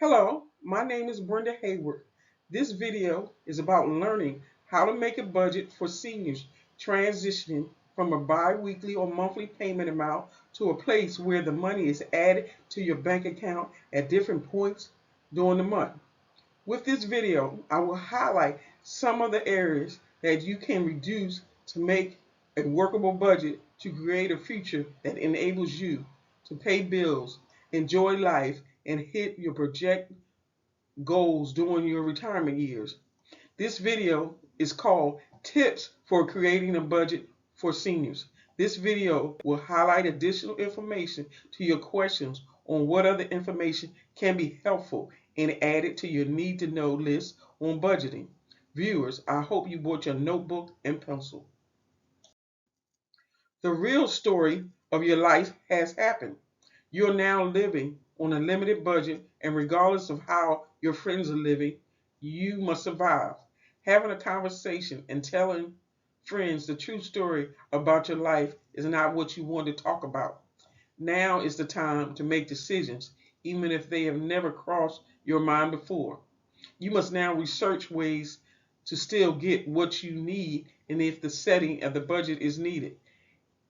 Hello, my name is Brenda Hayward. This video is about learning how to make a budget for seniors transitioning from a bi-weekly or monthly payment amount to a place where the money is added to your bank account at different points during the month. With this video, I will highlight some of the areas that you can reduce to make a workable budget to create a future that enables you to pay bills, enjoy life, and hit your project goals during your retirement years. This video is called Tips for Creating a Budget for Seniors. This video will highlight additional information to your questions on what other information can be helpful and add it to your need to know list on budgeting. Viewers, I hope you brought your notebook and pencil. The real story of your life has happened. You're now living on a limited budget, and regardless of how your friends are living, you must survive. Having a conversation and telling friends the true story about your life is not what you want to talk about. Now is the time to make decisions, even if they have never crossed your mind before. You must now research ways to still get what you need, and if the setting of the budget is needed.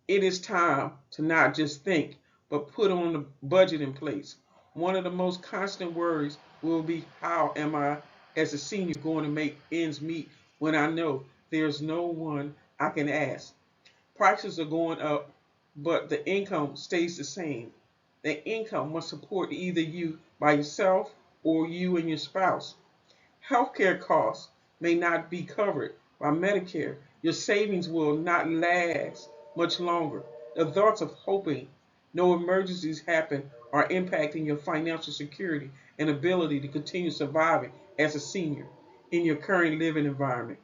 It is time to not just think, but put on a budget in place. One of the most constant worries will be, how am I as a senior going to make ends meet when I know there's no one I can ask? Prices are going up, but the income stays the same. The income must support either you by yourself or you and your spouse. Healthcare costs may not be covered by Medicare. Your savings will not last much longer. The thoughts of hoping no emergencies happen are impacting your financial security and ability to continue surviving as a senior in your current living environment.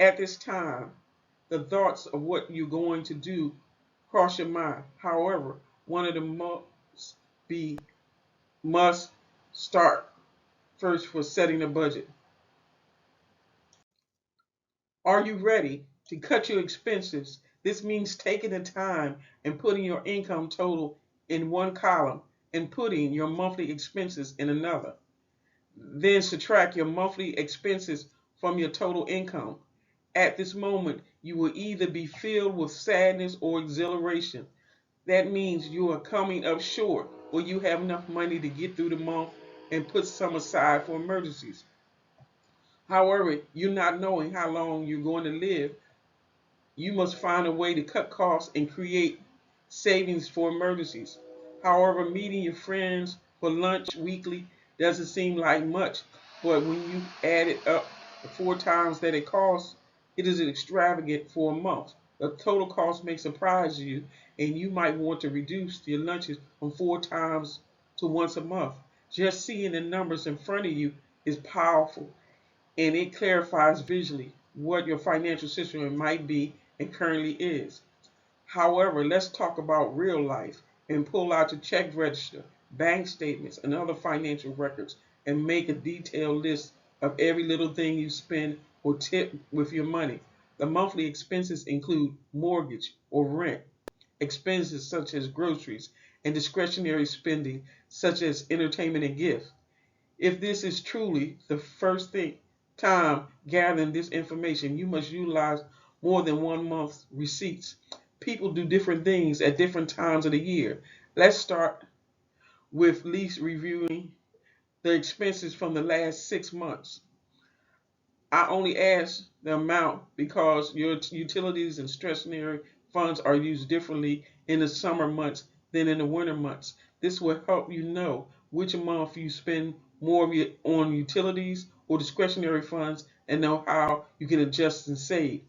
At this time, the thoughts of what you're going to do cross your mind. However, one of the be must start first for setting a budget. Are you ready to cut your expenses? This means taking the time and putting your income total in one column and putting your monthly expenses in another. Then subtract your monthly expenses from your total income. At this moment, you will either be filled with sadness or exhilaration. That means you are coming up short, or you have enough money to get through the month and put some aside for emergencies. However, you not knowing how long you're going to live, you must find a way to cut costs and create savings for emergencies. However, meeting your friends for lunch weekly doesn't seem like much, but when you add it up the 4 times that it costs, it is extravagant for a month. The total cost may surprise you, and you might want to reduce your lunches from 4 times to once a month. Just seeing the numbers in front of you is powerful, and it clarifies visually what your financial situation might be and currently is. However, let's talk about real life and pull out your check register, bank statements, and other financial records and make a detailed list of every little thing you spend or tip with your money. The monthly expenses include mortgage or rent, expenses such as groceries, and discretionary spending such as entertainment and gifts. If this is truly the first time gathering this information, you must utilize more than 1 month's receipts. People do different things at different times of the year. Let's start with least reviewing the expenses from the last 6 months. I only ask the amount because your utilities and discretionary funds are used differently in the summer months than in the winter months. This will help you know which month you spend more on utilities or discretionary funds and know how you can adjust and save.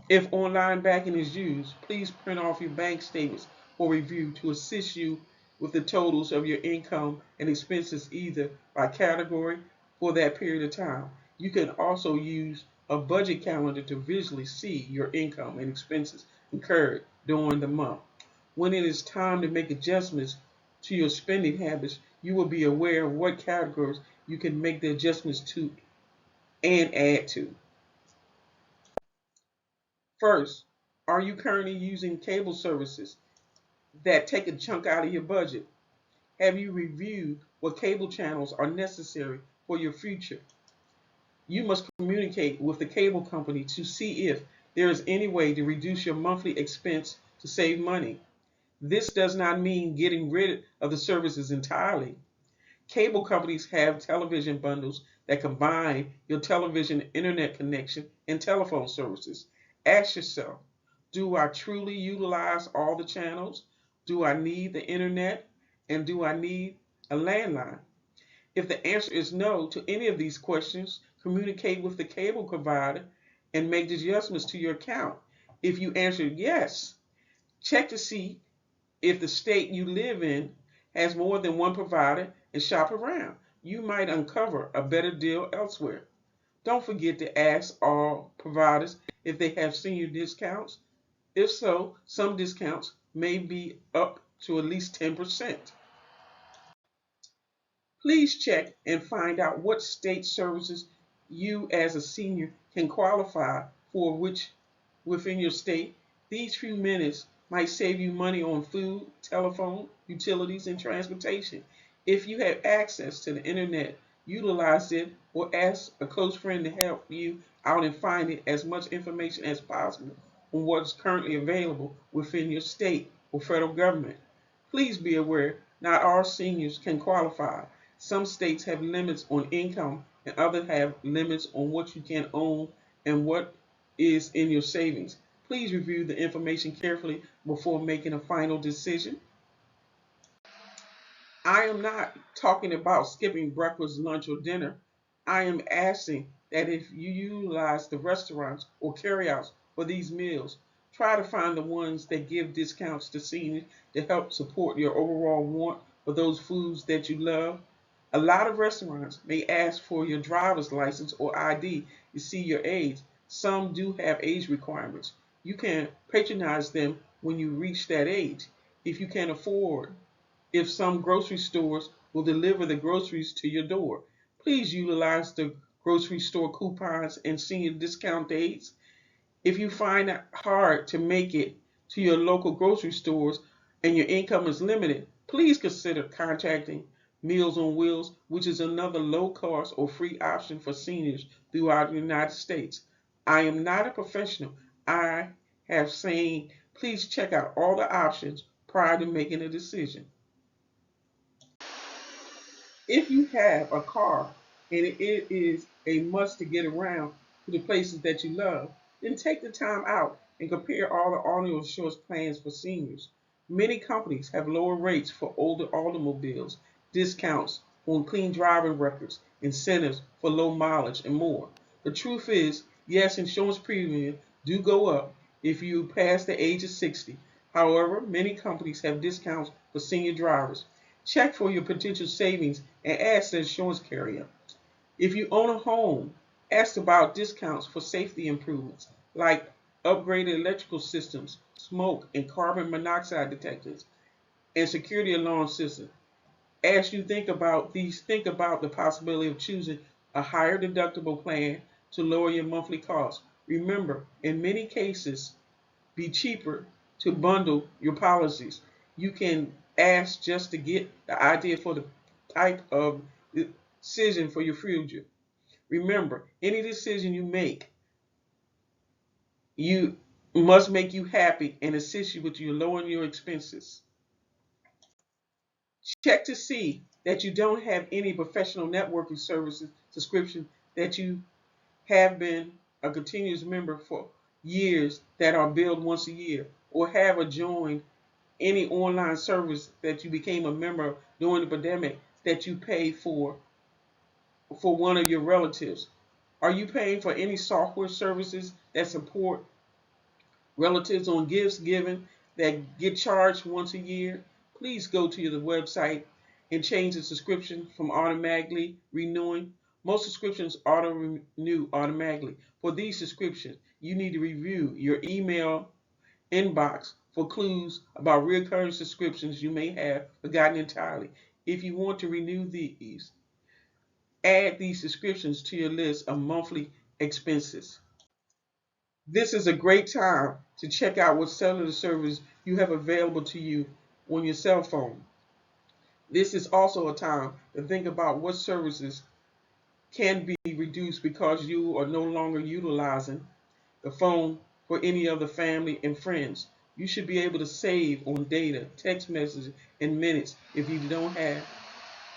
If online banking is used, please print off your bank statements for review to assist you with the totals of your income and expenses either by category for that period of time. You can also use a budget calendar to visually see your income and expenses incurred during the month. When it is time to make adjustments to your spending habits, you will be aware of what categories you can make the adjustments to and add to. First, are you currently using cable services that take a chunk out of your budget? Have you reviewed what cable channels are necessary for your future. You must communicate with the cable company to see if there is any way to reduce your monthly expense to save money. This does not mean getting rid of the services entirely. Cable companies have television bundles that combine your television internet connection and telephone services. Ask yourself, do I truly utilize all the channels? Do I need the internet? And do I need a landline? If the answer is no to any of these questions, communicate with the cable provider and make adjustments to your account. If you answered yes, check to see if the state you live in has more than one provider and shop around. You might uncover a better deal elsewhere. Don't forget to ask all providers if they have senior discounts. If so, some discounts may be up to at least 10%. Please check and find out what state services you as a senior can qualify for which within your state. These few minutes might save you money on food, telephone, utilities, and transportation. If you have access to the internet, utilize it or ask a close friend to help you out and find as much information as possible on what's currently available within your state or federal government. Please be aware not all seniors can qualify. Some states have limits on income and others have limits on what you can own and what is in your savings. Please review the information carefully before making a final decision. I am not talking about skipping breakfast, lunch, or dinner. I am asking that if you utilize the restaurants or carryouts for these meals, try to find the ones that give discounts to seniors to help support your overall want for those foods that you love. A lot of restaurants may ask for your driver's license or ID to see your age. Some do have age requirements. You can patronize them when you reach that age. If you can afford if some grocery stores will deliver the groceries to your door. Please utilize the grocery store coupons and senior discount dates. If you find it hard to make it to your local grocery stores and your income is limited, please consider contacting Meals on Wheels, which is another low cost or free option for seniors throughout the United States. I am not a professional. I have saying please check out all the options prior to making a decision. If you have a car and it is a must to get around to the places that you love, then take the time out and compare all the auto insurance plans for seniors. Many companies have lower rates for older automobiles, discounts on clean driving records, incentives for low mileage, and more. The truth is, yes, insurance premiums do go up if you pass the age of 60. However, many companies have discounts for senior drivers. Check for your potential savings and ask the insurance carrier. If you own a home, ask about discounts for safety improvements like upgraded electrical systems, smoke and carbon monoxide detectors, and security alarm systems. As you think about the possibility of choosing a higher deductible plan to lower your monthly costs. Remember, in many cases, be cheaper to bundle your policies. You can ask just to get the idea for the type of decision for your future. Remember, any decision you make, you must make you happy and assist you with your lowering your expenses. Check to see that you don't have any professional networking services subscription that you have been a continuous member for years that are billed once a year or have a joined any online service that you became a member during the pandemic that you pay for one of your relatives. Are you paying for any software services that support relatives on gifts given that get charged once a year? Please go to the website and change the subscription from automatically renewing. Most subscriptions auto renew automatically. For these subscriptions, you need to review your email inbox for clues about recurring subscriptions you may have forgotten entirely. If you want to renew these, add these subscriptions to your list of monthly expenses. This is a great time to check out what cellular service you have available to you on your cell phone. This is also a time to think about what services can be reduced because you are no longer utilizing the phone for any other family and friends. You should be able to save on data, text messages, and minutes if you don't have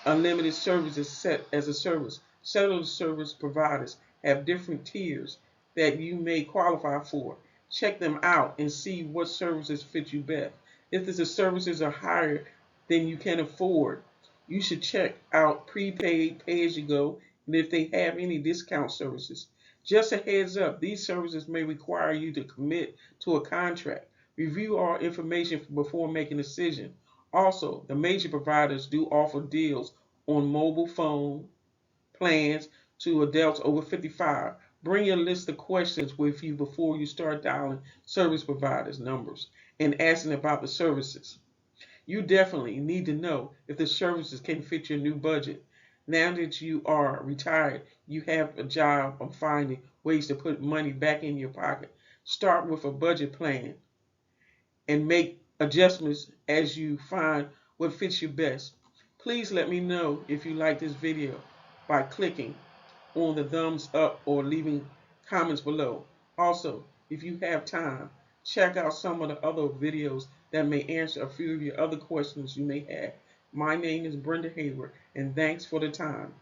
unlimited services set as a service. Cellular service providers have different tiers that you may qualify for. Check them out and see what services fit you best. If the services are higher than you can afford, you should check out prepaid, pay as you go, and if they have any discount services. Just a heads up, these services may require you to commit to a contract. Review all information before making a decision. Also, the major providers do offer deals on mobile phone plans to adults over 55. Bring your list of questions with you before you start dialing service providers' numbers and asking about the services. You definitely need to know if the services can fit your new budget. Now that you are retired, you have a job of finding ways to put money back in your pocket. Start with a budget plan and make adjustments as you find what fits you best. Please let me know if you like this video by clicking on the thumbs up or leaving comments below. Also, if you have time, check out some of the other videos that may answer a few of your other questions you may have. My name is Brenda Hayward, and thanks for the time.